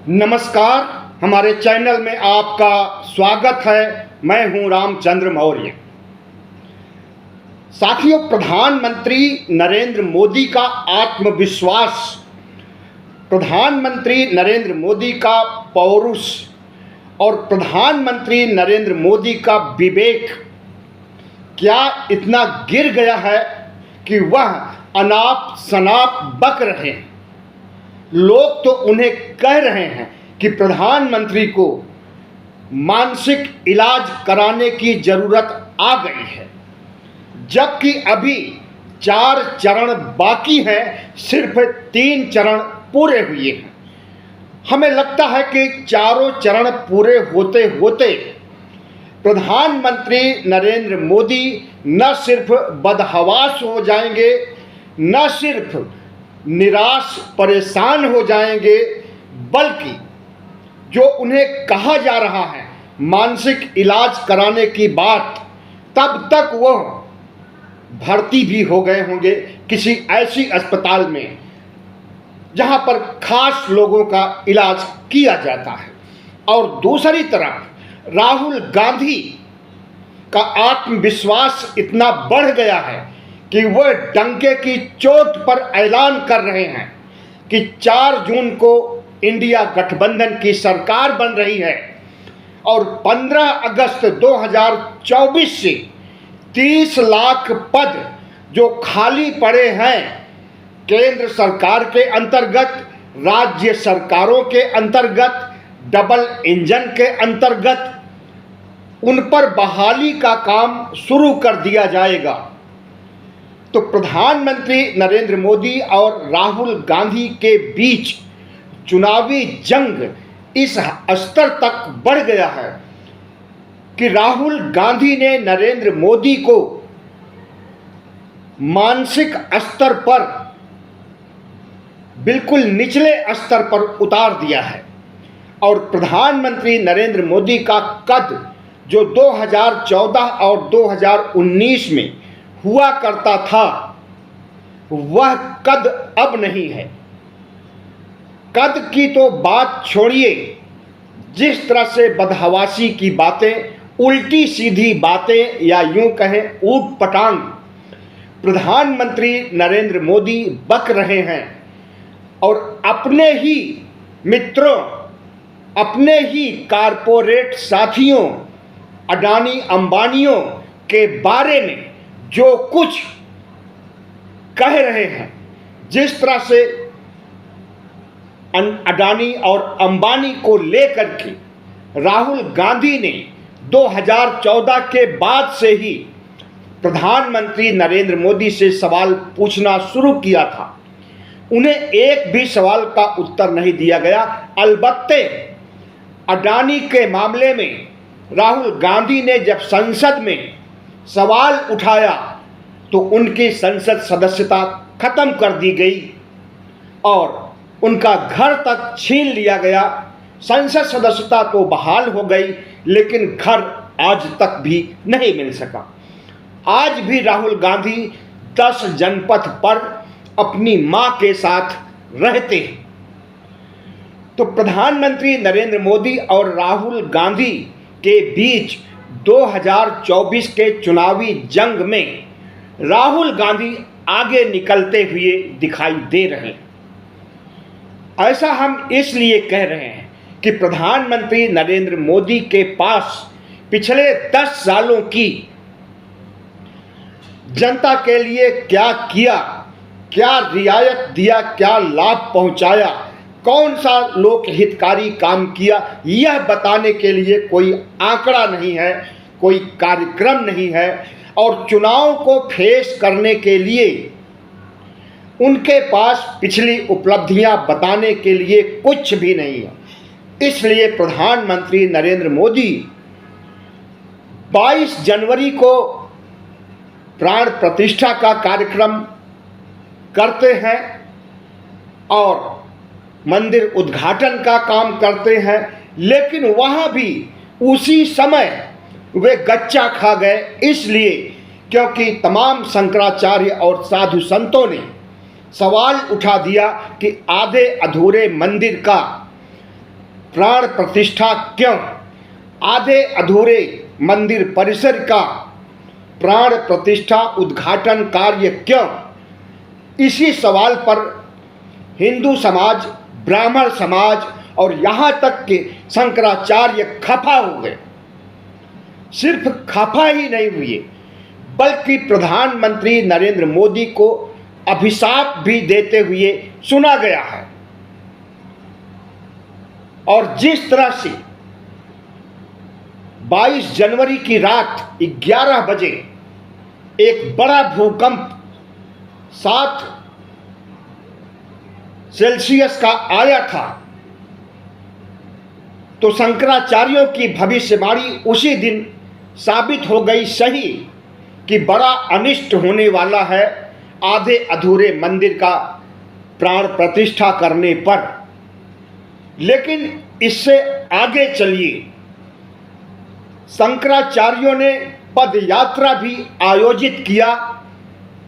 नमस्कार, हमारे चैनल में आपका स्वागत है। मैं हूं रामचंद्र मौर्य। साथियों, प्रधानमंत्री नरेंद्र मोदी का आत्मविश्वास, प्रधानमंत्री नरेंद्र मोदी का पौरुष और प्रधानमंत्री नरेंद्र मोदी का विवेक क्या इतना गिर गया है कि वह अनाप शनाप बक रहे हैं। लोग तो उन्हें कह रहे हैं कि प्रधानमंत्री को मानसिक इलाज कराने की जरूरत आ गई है, जबकि अभी 4 चरण बाकी हैं, सिर्फ 3 चरण पूरे हुए हैं। हमें लगता है कि चारों चरण पूरे होते होते प्रधानमंत्री नरेंद्र मोदी न सिर्फ बदहवास हो जाएंगे, न सिर्फ निराश परेशान हो जाएंगे, बल्कि जो उन्हें कहा जा रहा है मानसिक इलाज कराने की बात, तब तक वह भर्ती भी हो गए होंगे किसी ऐसी अस्पताल में जहां पर खास लोगों का इलाज किया जाता है। और दूसरी तरफ राहुल गांधी का आत्मविश्वास इतना बढ़ गया है कि वह डंके की चोट पर ऐलान कर रहे हैं कि 4 जून को इंडिया गठबंधन की सरकार बन रही है और 15 अगस्त 2024 से 30 लाख पद जो खाली पड़े हैं केंद्र सरकार के अंतर्गत, राज्य सरकारों के अंतर्गत, डबल इंजन के अंतर्गत, उन पर बहाली का काम शुरू कर दिया जाएगा। तो प्रधानमंत्री नरेंद्र मोदी और राहुल गांधी के बीच चुनावी जंग इस स्तर तक बढ़ गया है कि राहुल गांधी ने नरेंद्र मोदी को मानसिक स्तर पर बिल्कुल निचले स्तर पर उतार दिया है। और प्रधानमंत्री नरेंद्र मोदी का कद जो 2014 और 2019 में हुआ करता था, वह कद अब नहीं है। कद की तो बात छोड़िए, जिस तरह से बदहवासी की बातें, उल्टी सीधी बातें या यूं कहें ऊट पटांग प्रधानमंत्री नरेंद्र मोदी बक रहे हैं और अपने ही मित्रों, अपने ही कारपोरेट साथियों अडानी अंबानियों के बारे में जो कुछ कह रहे हैं, जिस तरह से अडानी और अंबानी को लेकर के राहुल गांधी ने 2014 के बाद से ही प्रधानमंत्री नरेंद्र मोदी से सवाल पूछना शुरू किया था, उन्हें एक भी सवाल का उत्तर नहीं दिया गया। अलबत्ते अडानी के मामले में राहुल गांधी ने जब संसद में सवाल उठाया तो उनकी संसद सदस्यता खत्म कर दी गई और उनका घर तक छीन लिया गया। संसद सदस्यता तो बहाल हो गई, लेकिन घर आज तक भी नहीं मिल सका। आज भी राहुल गांधी 10 जनपथ पर अपनी मां के साथ रहते हैं। तो प्रधानमंत्री नरेंद्र मोदी और राहुल गांधी के बीच 2024 के चुनावी जंग में राहुल गांधी आगे निकलते हुए दिखाई दे रहे हैं। ऐसा हम इसलिए कह रहे हैं कि प्रधानमंत्री नरेंद्र मोदी के पास पिछले 10 सालों की जनता के लिए क्या किया, क्या रियायत दिया, क्या लाभ पहुंचाया, कौन सा लोक हितकारी काम किया, यह बताने के लिए कोई आंकड़ा नहीं है, कोई कार्यक्रम नहीं है। और चुनाव को फेस करने के लिए उनके पास पिछली उपलब्धियां बताने के लिए कुछ भी नहीं है। इसलिए प्रधानमंत्री नरेंद्र मोदी 22 जनवरी को प्राण प्रतिष्ठा का कार्यक्रम करते हैं और मंदिर उद्घाटन का काम करते हैं, लेकिन वहां भी उसी समय वे गच्चा खा गए, इसलिए क्योंकि तमाम शंकराचार्य और साधु संतों ने सवाल उठा दिया कि आधे अधूरे मंदिर का प्राण प्रतिष्ठा क्यों? आधे अधूरे मंदिर परिसर का प्राण प्रतिष्ठा उद्घाटन कार्य क्यों? इसी सवाल पर हिंदू समाज, ब्राह्मण समाज और यहाँ तक कि शंकराचार्य खफा हुए। सिर्फ खफा ही नहीं हुए बल्कि प्रधानमंत्री नरेंद्र मोदी को अभिशाप भी देते हुए सुना गया है। और जिस तरह से 22 जनवरी की रात 11 बजे एक बड़ा भूकंप 7 सेल्सियस का आया था, तो शंकराचार्यों की भविष्यवाणी उसी दिन साबित हो गई सही कि बड़ा अनिष्ट होने वाला है आधे अधूरे मंदिर का प्राण प्रतिष्ठा करने पर। लेकिन इससे आगे चलिए, शंकराचार्यों ने पद यात्रा भी आयोजित किया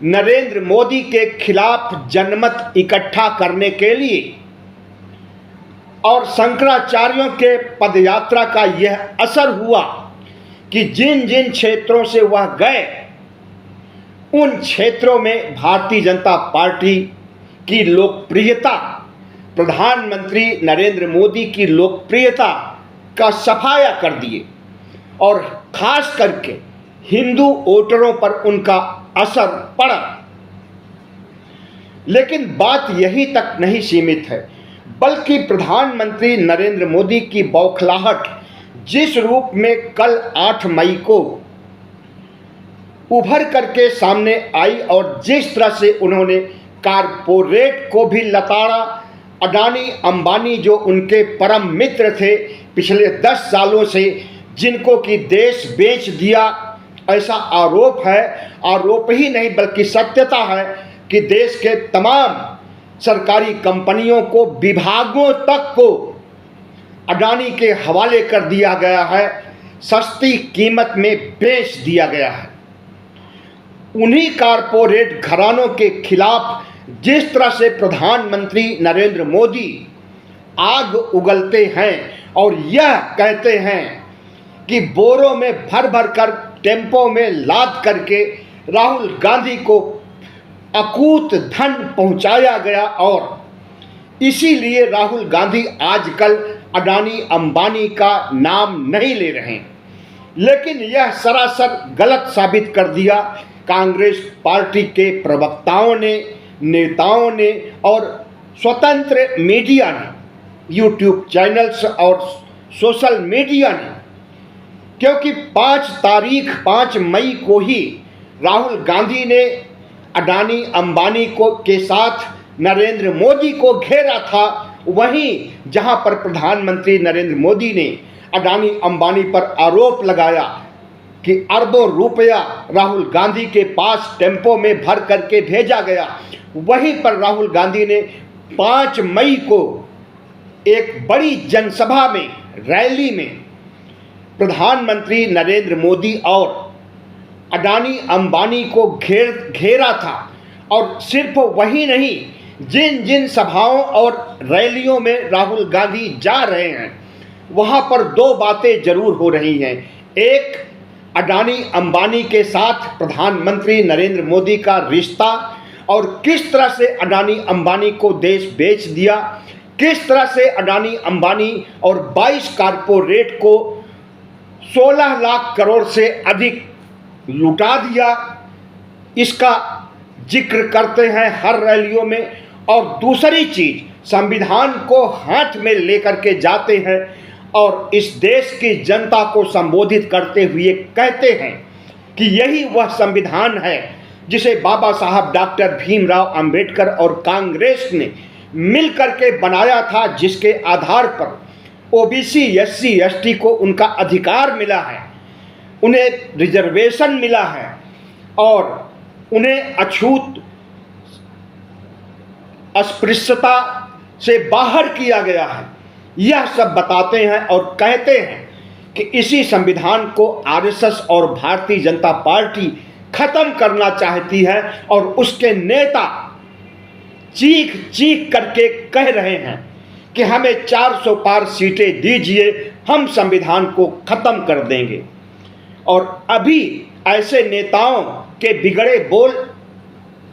नरेंद्र मोदी के खिलाफ जनमत इकट्ठा करने के लिए। और शंकराचार्यों के पदयात्रा का यह असर हुआ कि जिन जिन क्षेत्रों से वह गए उन क्षेत्रों में भारतीय जनता पार्टी की लोकप्रियता, प्रधानमंत्री नरेंद्र मोदी की लोकप्रियता का सफाया कर दिए और खास करके हिंदू वोटरों पर उनका असर पड़ा। लेकिन बात यही तक नहीं सीमित है, बल्कि प्रधानमंत्री नरेंद्र मोदी की बौखलाहट जिस रूप में कल 8 मई को उभर करके सामने आई और जिस तरह से उन्होंने कारपोरेट को भी लताड़ा, अडानी अंबानी जो उनके परम मित्र थे पिछले 10 सालों से, जिनको कि देश बेच दिया, ऐसा आरोप है। आरोप ही नहीं बल्कि सत्यता है कि देश के तमाम सरकारी कंपनियों को, विभागों तक को अडानी के हवाले कर दिया गया है, सस्ती कीमत में बेच दिया गया है। उन्हीं कारपोरेट घरानों के खिलाफ जिस तरह से प्रधानमंत्री नरेंद्र मोदी आग उगलते हैं और यह कहते हैं कि बोरों में भर भर कर टेम्पो में लाद करके राहुल गांधी को अकूत धन पहुंचाया गया और इसीलिए राहुल गांधी आजकल अडानी अंबानी का नाम नहीं ले रहे हैं। लेकिन यह सरासर गलत साबित कर दिया कांग्रेस पार्टी के प्रवक्ताओं ने, नेताओं ने और स्वतंत्र मीडिया ने, यूट्यूब चैनल्स और सोशल मीडिया ने, क्योंकि 5 मई को ही राहुल गांधी ने अडानी अंबानी को के साथ नरेंद्र मोदी को घेरा था। वहीं जहां पर प्रधानमंत्री नरेंद्र मोदी ने अडानी अंबानी पर आरोप लगाया कि अरबों रुपया राहुल गांधी के पास टेम्पो में भर करके भेजा गया, वहीं पर राहुल गांधी ने 5 मई को एक बड़ी जनसभा में, रैली में प्रधानमंत्री नरेंद्र मोदी और अडानी अंबानी को घेरा था। और सिर्फ वही नहीं, जिन जिन सभाओं और रैलियों में राहुल गांधी जा रहे हैं वहां पर 2 बातें जरूर हो रही हैं। एक, अडानी अंबानी के साथ प्रधानमंत्री नरेंद्र मोदी का रिश्ता और किस तरह से अडानी अंबानी को देश बेच दिया, किस तरह से अडानी अंबानी और 22 कारपोरेट को 16 लाख करोड़ से अधिक लुटा दिया, इसका जिक्र करते हैं हर रैलियों में। और दूसरी चीज, संविधान को हाथ में लेकर के जाते हैं और इस देश की जनता को संबोधित करते हुए कहते हैं कि यही वह संविधान है जिसे बाबा साहब डॉक्टर भीमराव अंबेडकर और कांग्रेस ने मिलकर के बनाया था, जिसके आधार पर ओबीसी, एससी, एसटी को उनका अधिकार मिला है, उन्हें रिजर्वेशन मिला है और उन्हें अछूत अस्पृश्यता से बाहर किया गया है। यह सब बताते हैं और कहते हैं कि इसी संविधान को आरएसएस और भारतीय जनता पार्टी खत्म करना चाहती है और उसके नेता चीख चीख करके कह रहे हैं कि हमें 400 पार सीटें दीजिए, हम संविधान को खत्म कर देंगे। और अभी ऐसे नेताओं के बिगड़े बोल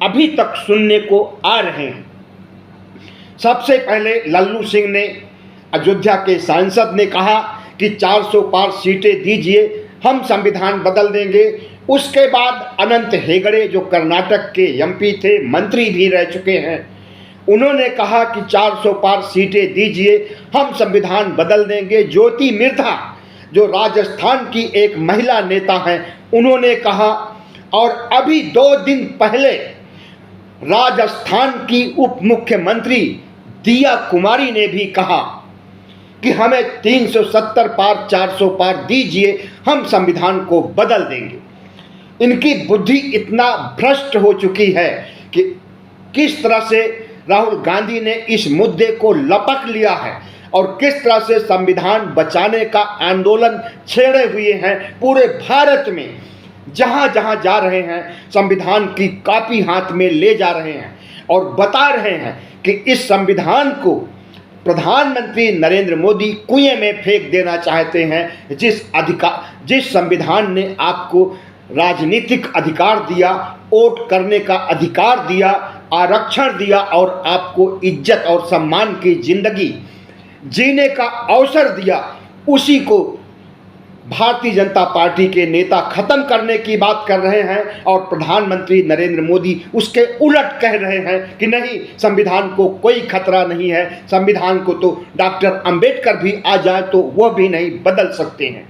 अभी तक सुनने को आ रहे हैं। सबसे पहले लल्लू सिंह ने, अयोध्या के सांसद ने कहा कि 400 पार सीटें दीजिए, हम संविधान बदल देंगे। उसके बाद अनंत हेगड़े जो कर्नाटक के एमपी थे, मंत्री भी रह चुके हैं, उन्होंने कहा कि 400 पार सीटें दीजिए, हम संविधान बदल देंगे। ज्योति मिर्धा जो राजस्थान की एक महिला नेता हैं, उन्होंने कहा। और अभी 2 दिन पहले राजस्थान की उप मुख्यमंत्री दिया कुमारी ने भी कहा कि हमें 370 पार 400 पार दीजिए, हम संविधान को बदल देंगे। इनकी बुद्धि इतना भ्रष्ट हो चुकी है कि किस तरह से राहुल गांधी ने इस मुद्दे को लपक लिया है और किस तरह से संविधान बचाने का आंदोलन छेड़े हुए हैं। पूरे भारत में जहां जहां जा रहे हैं, संविधान की कॉपी हाथ में ले जा रहे हैं और बता रहे हैं कि इस संविधान को प्रधानमंत्री नरेंद्र मोदी कुएं में फेंक देना चाहते हैं। जिस संविधान ने आपको राजनीतिक अधिकार दिया, वोट करने का अधिकार दिया, आरक्षण दिया और आपको इज्जत और सम्मान की जिंदगी जीने का अवसर दिया, उसी को भारतीय जनता पार्टी के नेता खत्म करने की बात कर रहे हैं। और प्रधानमंत्री नरेंद्र मोदी उसके उलट कह रहे हैं कि नहीं, संविधान को कोई खतरा नहीं है, संविधान को तो डॉक्टर अंबेडकर भी आ जाए तो वह भी नहीं बदल सकते हैं।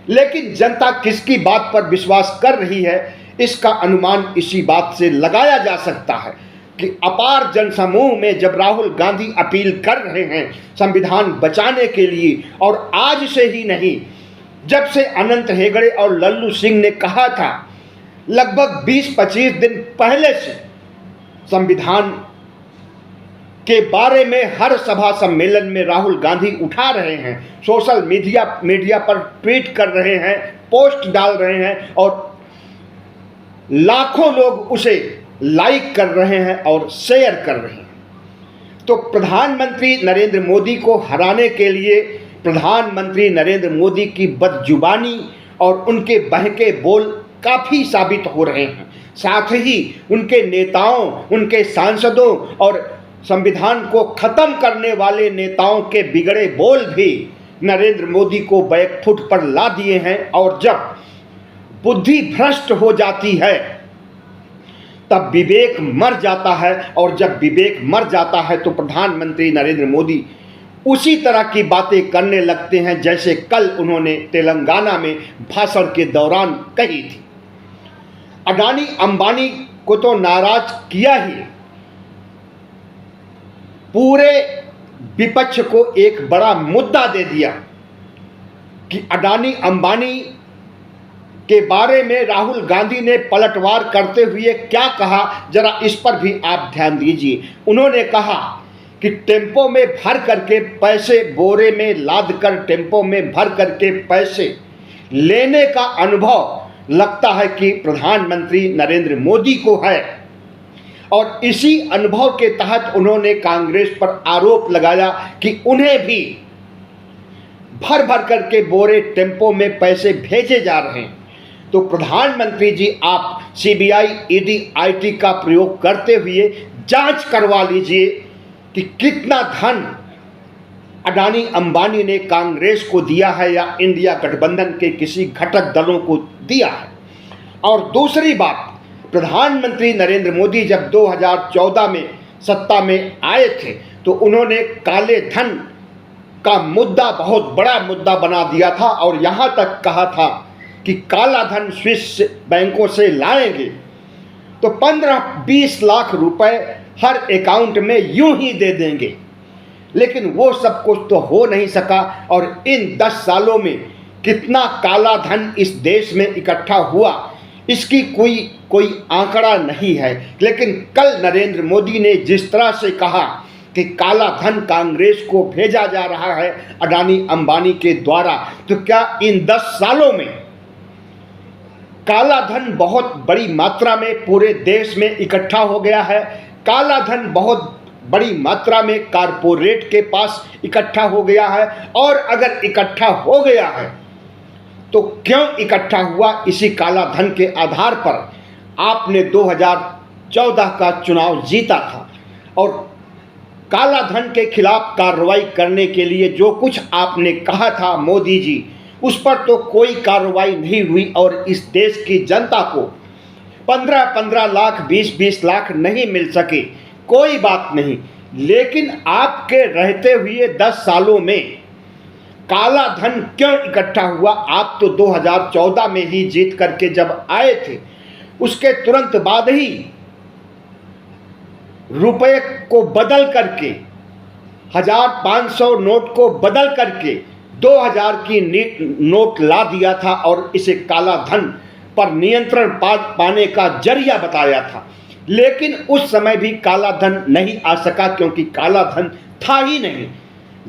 लेकिन जनता किसकी बात पर विश्वास कर रही है, इसका अनुमान इसी बात से लगाया जा सकता है कि अपार जनसमूह में जब राहुल गांधी अपील कर रहे हैं संविधान बचाने के लिए, और आज से ही नहीं, जब से अनंत हेगड़े और लल्लू सिंह ने कहा था, लगभग 20-25 दिन पहले से संविधान के बारे में हर सभा सम्मेलन में राहुल गांधी उठा रहे हैं, सोशल मीडिया पर ट्वीट कर रहे हैं, पोस्ट डाल रहे हैं और लाखों लोग उसे लाइक कर रहे हैं और शेयर कर रहे हैं। तो प्रधानमंत्री नरेंद्र मोदी को हराने के लिए प्रधानमंत्री नरेंद्र मोदी की बदजुबानी और उनके बहके बोल काफ़ी साबित हो रहे हैं। साथ ही उनके नेताओं, उनके सांसदों और संविधान को ख़त्म करने वाले नेताओं के बिगड़े बोल भी नरेंद्र मोदी को बैकफुट पर ला दिए हैं। और जब बुद्धि भ्रष्ट हो जाती है तब विवेक मर जाता है, और जब विवेक मर जाता है तो प्रधानमंत्री नरेंद्र मोदी उसी तरह की बातें करने लगते हैं जैसे कल उन्होंने तेलंगाना में भाषण के दौरान कही थी। अडानी अंबानी को तो नाराज किया ही, पूरे विपक्ष को एक बड़ा मुद्दा दे दिया कि अडानी अंबानी के बारे में राहुल गांधी ने पलटवार करते हुए क्या कहा, जरा इस पर भी आप ध्यान दीजिए। उन्होंने कहा कि टेम्पो में भर करके पैसे, बोरे में लाद कर टेम्पो में भर करके पैसे लेने का अनुभव लगता है कि प्रधानमंत्री नरेंद्र मोदी को है। और इसी अनुभव के तहत उन्होंने कांग्रेस पर आरोप लगाया कि उन्हें भी भर भर करके बोरे टेम्पो में पैसे भेजे जा रहे हैं। तो प्रधानमंत्री जी, आप सीबीआई, ईडी, आईटी का प्रयोग करते हुए जांच करवा लीजिए कि कितना धन अडानी अंबानी ने कांग्रेस को दिया है या इंडिया गठबंधन के किसी घटक दलों को दिया है। और दूसरी बात, प्रधानमंत्री नरेंद्र मोदी जब 2014 में सत्ता में आए थे तो उन्होंने काले धन का मुद्दा बहुत बड़ा मुद्दा बना दिया था और यहाँ तक कहा था कि काला धन स्विस बैंकों से लाएंगे तो 15-20 लाख रुपए हर अकाउंट में यूं ही दे देंगे। लेकिन वो सब कुछ तो हो नहीं सका और इन 10 सालों में कितना काला धन इस देश में इकट्ठा हुआ इसकी कोई आंकड़ा नहीं है। लेकिन कल नरेंद्र मोदी ने जिस तरह से कहा कि काला धन कांग्रेस को भेजा जा रहा है अडानी अंबानी के द्वारा, तो क्या इन 10 सालों में काला धन बहुत बड़ी मात्रा में पूरे देश में इकट्ठा हो गया है? काला धन बहुत बड़ी मात्रा में कारपोरेट के पास इकट्ठा हो गया है, और अगर इकट्ठा हो गया है तो क्यों इकट्ठा हुआ? इसी काला धन के आधार पर आपने 2014 का चुनाव जीता था, और काला धन के खिलाफ कार्रवाई करने के लिए जो कुछ आपने कहा था मोदी जी, उस पर तो कोई कार्रवाई नहीं हुई, और इस देश की जनता को 15-15 लाख 20-20 लाख नहीं मिल सके, कोई बात नहीं। लेकिन आपके रहते हुए 10 सालों में काला धन क्यों इकट्ठा हुआ? आप तो 2014 में ही जीत करके जब आए थे, उसके तुरंत बाद ही रुपए को बदल करके 1500 नोट को बदल करके 2000 की नोट ला दिया था, और इसे काला धन पर नियंत्रण पाने का जरिया बताया था। लेकिन उस समय भी काला धन नहीं आ सका, क्योंकि काला धन था ही नहीं।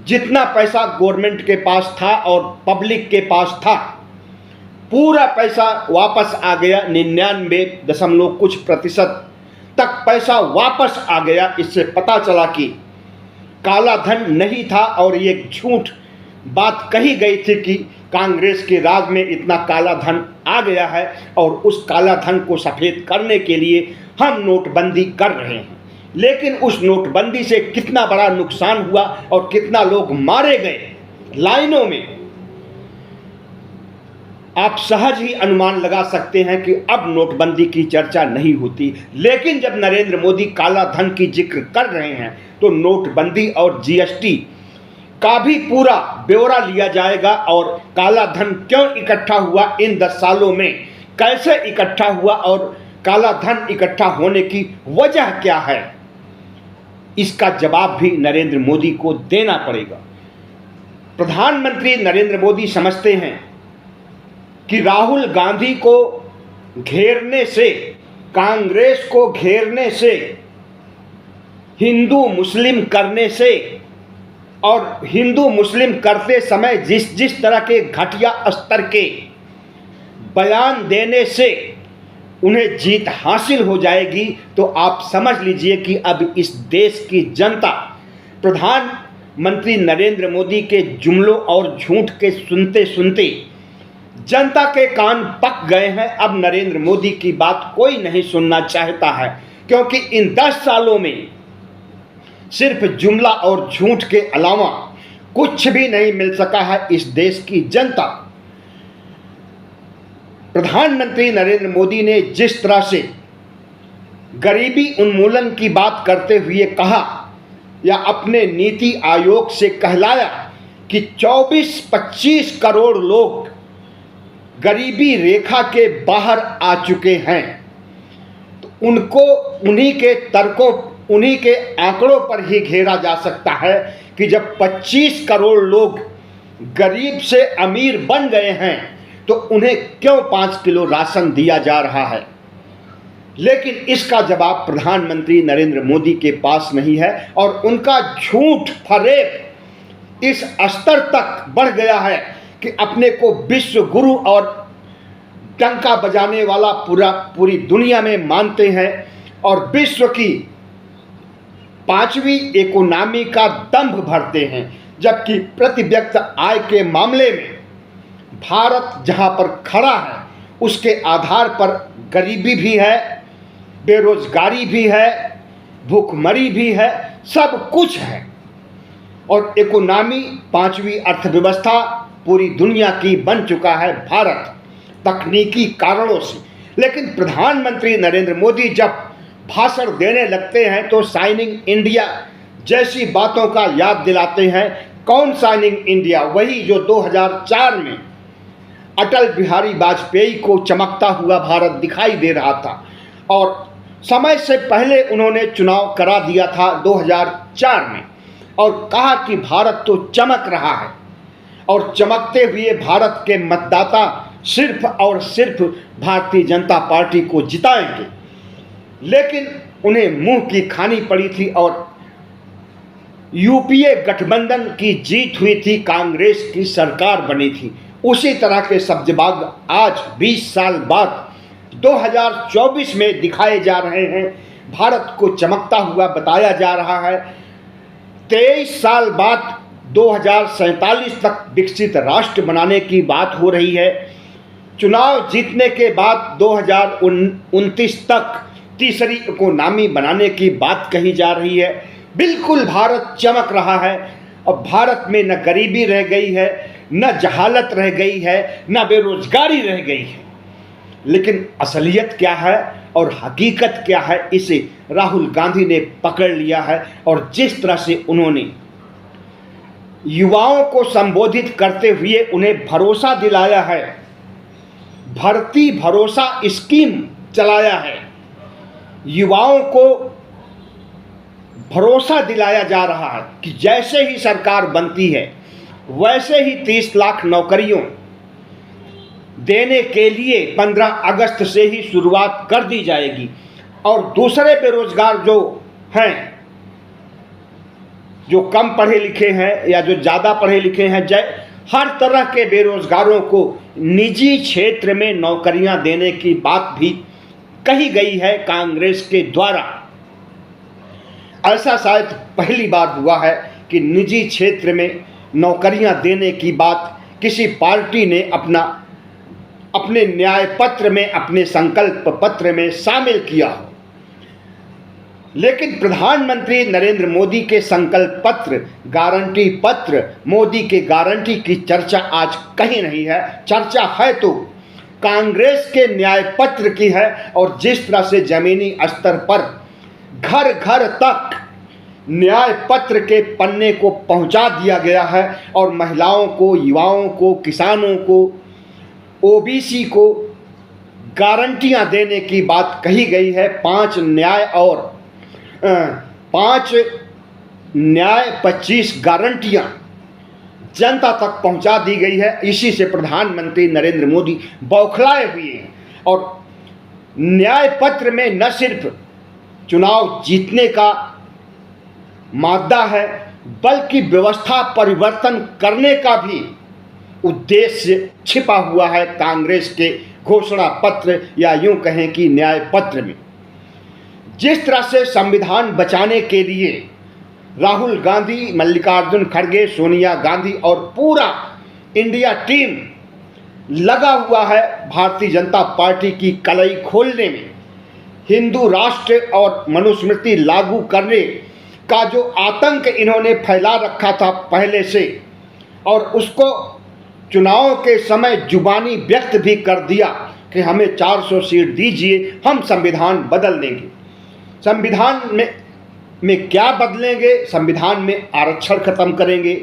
जितना पैसा गवर्नमेंट के पास था और पब्लिक के पास था, पूरा पैसा वापस आ गया। 99% तक पैसा वापस आ गया। इससे पता चला कि काला धन नहीं था, और ये झूठ बात कही गई थी कि कांग्रेस के राज में इतना काला धन आ गया है, और उस काला धन को सफ़ेद करने के लिए हम नोटबंदी कर रहे हैं। लेकिन उस नोटबंदी से कितना बड़ा नुकसान हुआ और कितना लोग मारे गए लाइनों में, आप सहज ही अनुमान लगा सकते हैं कि अब नोटबंदी की चर्चा नहीं होती। लेकिन जब नरेंद्र मोदी काला धन की जिक्र कर रहे हैं तो नोटबंदी और जीएसटी का भी पूरा ब्यौरा लिया जाएगा, और काला धन क्यों इकट्ठा हुआ इन 10 सालों में, कैसे इकट्ठा हुआ, और काला धन इकट्ठा होने की वजह क्या है, इसका जवाब भी नरेंद्र मोदी को देना पड़ेगा। प्रधानमंत्री नरेंद्र मोदी समझते हैं कि राहुल गांधी को घेरने से, कांग्रेस को घेरने से, हिंदू मुस्लिम करने से, और हिंदू मुस्लिम करते समय जिस तरह के घटिया स्तर के बयान देने से उन्हें जीत हासिल हो जाएगी, तो आप समझ लीजिए कि अब इस देश की जनता प्रधानमंत्री नरेंद्र मोदी के जुमलों और झूठ के सुनते सुनते जनता के कान पक गए हैं। अब नरेंद्र मोदी की बात कोई नहीं सुनना चाहता है, क्योंकि इन 10 सालों में सिर्फ जुमला और झूठ के अलावा कुछ भी नहीं मिल सका है इस देश की जनता। प्रधानमंत्री नरेंद्र मोदी ने जिस तरह से गरीबी उन्मूलन की बात करते हुए कहा, या अपने नीति आयोग से कहलाया कि 24-25 करोड़ लोग गरीबी रेखा के बाहर आ चुके हैं, तो उनको उन्हीं के तर्कों, उन्हीं के आंकड़ों पर ही घेरा जा सकता है कि जब 25 करोड़ लोग गरीब से अमीर बन गए हैं तो उन्हें क्यों 5 किलो राशन दिया जा रहा है। लेकिन इसका जवाब प्रधानमंत्री नरेंद्र मोदी के पास नहीं है, और उनका झूठ फरेब इस स्तर तक बढ़ गया है कि अपने को विश्व गुरु और डंका बजाने वाला पूरी दुनिया में मानते हैं, और विश्व की 5वीं इकोनॉमी का दंभ भरते हैं। जबकि प्रति व्यक्ति आय के मामले में भारत जहां पर खड़ा है, उसके आधार पर गरीबी भी है, बेरोजगारी भी है, भूखमरी भी है, सब कुछ है, और इकोनॉमी 5वीं अर्थव्यवस्था पूरी दुनिया की बन चुका है भारत, तकनीकी कारणों से। लेकिन प्रधानमंत्री नरेंद्र मोदी जब भाषण देने लगते हैं तो शाइनिंग इंडिया जैसी बातों का याद दिलाते हैं। कौन शाइनिंग इंडिया? वही जो 2004 में अटल बिहारी वाजपेयी को चमकता हुआ भारत दिखाई दे रहा था, और समय से पहले उन्होंने चुनाव करा दिया था 2004 में, और कहा कि भारत तो चमक रहा है, और चमकते हुए भारत के मतदाता सिर्फ और सिर्फ भारतीय जनता पार्टी को जिताएंगे। लेकिन उन्हें मुंह की खानी पड़ी थी, और यूपीए गठबंधन की जीत हुई थी, कांग्रेस की सरकार बनी थी। उसी तरह के सब्जबाग आज 20 साल बाद 2024 में दिखाए जा रहे हैं। भारत को चमकता हुआ बताया जा रहा है। 23 साल बाद 2047 तक विकसित राष्ट्र बनाने की बात हो रही है। चुनाव जीतने के बाद 2029 तक तीसरी इकोनॉमी बनाने की बात कही जा रही है। बिल्कुल भारत चमक रहा है। अब भारत में न गरीबी रह गई है, न जहालत रह गई है, न बेरोजगारी रह गई है। लेकिन असलियत क्या है और हकीकत क्या है, इसे राहुल गांधी ने पकड़ लिया है। और जिस तरह से उन्होंने युवाओं को संबोधित करते हुए उन्हें भरोसा दिलाया है, भर्ती भरोसा स्कीम चलाया है, युवाओं को भरोसा दिलाया जा रहा है कि जैसे ही सरकार बनती है वैसे ही 30 लाख नौकरियों देने के लिए 15 अगस्त से ही शुरुआत कर दी जाएगी। और दूसरे बेरोजगार जो हैं, जो कम पढ़े लिखे हैं या जो ज़्यादा पढ़े लिखे हैं, हर तरह के बेरोजगारों को निजी क्षेत्र में नौकरियां देने की बात भी कही गई है कांग्रेस के द्वारा। ऐसा शायद पहली बार हुआ है कि निजी क्षेत्र में नौकरियां देने की बात किसी पार्टी ने अपने न्याय पत्र में, अपने संकल्प पत्र में शामिल किया हो। लेकिन प्रधानमंत्री नरेंद्र मोदी के संकल्प पत्र, गारंटी पत्र, मोदी के गारंटी की चर्चा आज कहीं नहीं है। चर्चा है तो कांग्रेस के न्याय पत्र की है। और जिस तरह से जमीनी स्तर पर घर घर तक न्याय पत्र के पन्ने को पहुंचा दिया गया है और महिलाओं को, युवाओं को, किसानों को, ओबीसी को गारंटियां देने की बात कही गई है। 5 न्याय 25 गारंटियां जनता तक पहुंचा दी गई है। इसी से प्रधानमंत्री नरेंद्र मोदी बौखलाए हुए हैं। और न्याय पत्र में न सिर्फ चुनाव जीतने का मादा है, बल्कि व्यवस्था परिवर्तन करने का भी उद्देश्य छिपा हुआ है कांग्रेस के घोषणा पत्र या यूं कहें कि न्याय पत्र में। जिस तरह से संविधान बचाने के लिए राहुल गांधी, मल्लिकार्जुन खड़गे, सोनिया गांधी और पूरा इंडिया टीम लगा हुआ है भारतीय जनता पार्टी की कलई खोलने में, हिंदू राष्ट्र और मनुस्मृति लागू करने का जो आतंक इन्होंने फैला रखा था पहले से, और उसको चुनाव के समय जुबानी व्यक्त भी कर दिया कि हमें 400 सीट दीजिए, हम संविधान बदल देंगे। संविधान में क्या बदलेंगे? संविधान में आरक्षण खत्म करेंगे,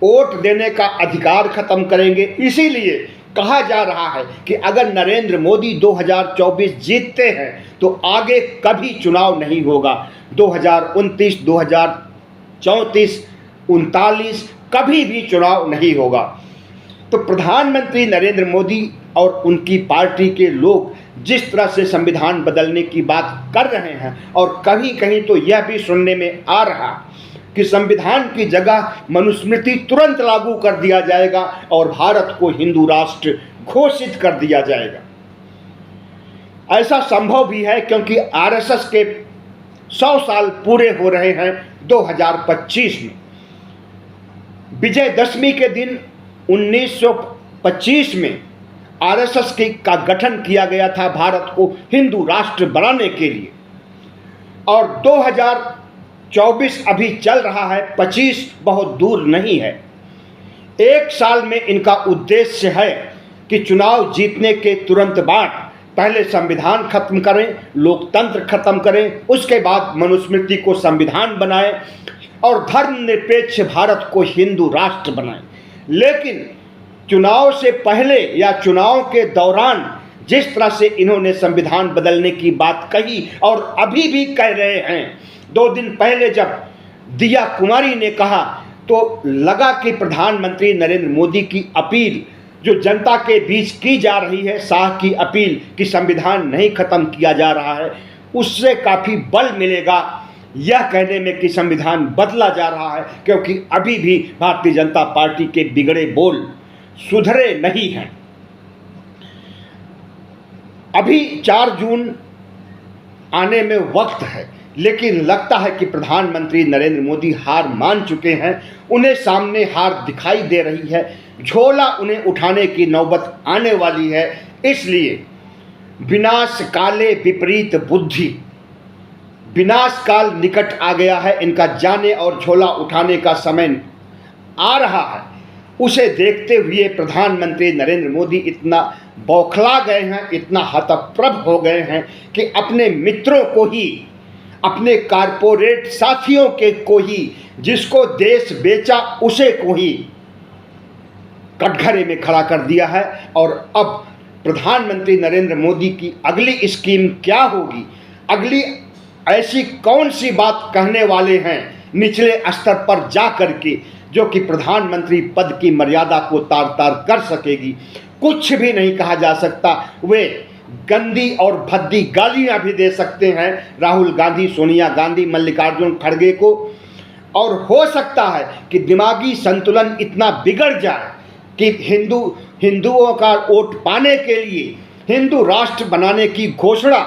वोट देने का अधिकार खत्म करेंगे। इसीलिए कहा जा रहा है कि अगर नरेंद्र मोदी 2024 जीतते हैं तो आगे कभी चुनाव नहीं होगा। 2029, 2034, 39 कभी भी चुनाव नहीं होगा। तो प्रधानमंत्री नरेंद्र मोदी और उनकी पार्टी के लोग जिस तरह से संविधान बदलने की बात कर रहे हैं, और कहीं कहीं तो यह भी सुनने में आ रहा कि संविधान की जगह मनुस्मृति तुरंत लागू कर दिया जाएगा और भारत को हिंदू राष्ट्र घोषित कर दिया जाएगा। ऐसा संभव भी है क्योंकि आरएसएस के 100 साल पूरे हो रहे हैं 2025 में। विजयदशमी के दिन 1925 में आरएसएस का गठन किया गया था भारत को हिंदू राष्ट्र बनाने के लिए। और 2024 अभी चल रहा है, 25 बहुत दूर नहीं है। 1 साल में इनका उद्देश्य है कि चुनाव जीतने के तुरंत बाद पहले संविधान खत्म करें, लोकतंत्र खत्म करें, उसके बाद मनुस्मृति को संविधान बनाएं और धर्मनिरपेक्ष भारत को हिंदू राष्ट्र बनाएं। लेकिन चुनाव से पहले या चुनाव के दौरान जिस तरह से इन्होंने संविधान बदलने की बात कही और अभी भी कह रहे हैं, 2 दिन पहले जब दिया कुमारी ने कहा तो लगा कि प्रधानमंत्री नरेंद्र मोदी की अपील जो जनता के बीच की जा रही है, शाह की अपील कि संविधान नहीं खत्म किया जा रहा है, उससे काफ़ी बल मिलेगा यह कहने में कि संविधान बदला जा रहा है। क्योंकि अभी भी भारतीय जनता पार्टी के बिगड़े बोल सुधरे नहीं हैं। अभी 4 जून आने में वक्त है, लेकिन लगता है कि प्रधानमंत्री नरेंद्र मोदी हार मान चुके हैं। उन्हें सामने हार दिखाई दे रही है, झोला उन्हें उठाने की नौबत आने वाली है। इसलिए विनाश काले विपरीत बुद्धि, विनाश काल निकट आ गया है। इनका जाने और झोला उठाने का समय आ रहा है। उसे देखते हुए प्रधानमंत्री नरेंद्र मोदी इतना बौखला गए हैं, इतना हतप्रभ हो गए हैं कि अपने मित्रों को ही, अपने कारपोरेट साथियों के को ही, जिसको देश बेचा उसे को ही कटघरे में खड़ा कर दिया है। और अब प्रधानमंत्री नरेंद्र मोदी की अगली स्कीम क्या होगी, अगली ऐसी कौन सी बात कहने वाले हैं निचले स्तर पर जा करके, जो कि प्रधानमंत्री पद की मर्यादा को तार तार कर सकेगी, कुछ भी नहीं कहा जा सकता। वे गंदी और भद्दी गालियां भी दे सकते हैं राहुल गांधी, सोनिया गांधी, मल्लिकार्जुन खड़गे को। और हो सकता है कि दिमागी संतुलन इतना बिगड़ जाए कि हिंदुओं का वोट पाने के लिए हिंदू राष्ट्र बनाने की घोषणा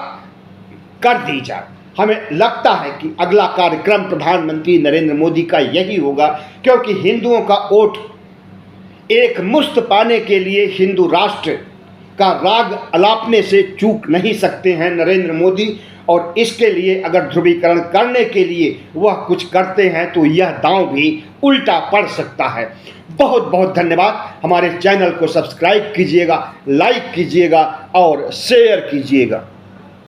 कर दी जाए। हमें लगता है कि अगला कार्यक्रम प्रधानमंत्री नरेंद्र मोदी का यही होगा, क्योंकि हिंदुओं का वोट एक मुश्त पाने के लिए हिंदू राष्ट्र का राग अलापने से चूक नहीं सकते हैं नरेंद्र मोदी। और इसके लिए अगर ध्रुवीकरण करने के लिए वह कुछ करते हैं तो यह दांव भी उल्टा पड़ सकता है। बहुत बहुत धन्यवाद। हमारे चैनल को सब्सक्राइब कीजिएगा, लाइक कीजिएगा और शेयर कीजिएगा।